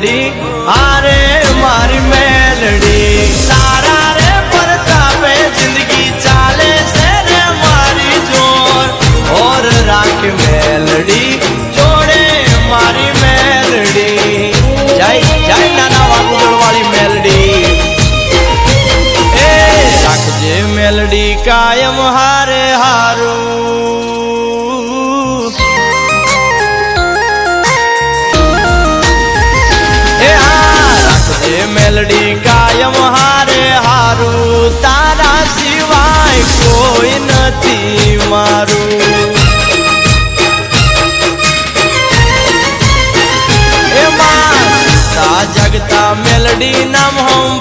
melody हारे मारी melody तारा रे परतापे जिंदगी चाले से रे मारी जोर और राख मेलडी जोड़े मारी मेलडी जय जय नाना वागुदड़ वाली मेलडी ए राख जे मेलडी कायम हारे हारू मेलडी कायम हारे हारू तारा सिवाय कोई नथी मारू ए मां जगता मेलडी नाम हम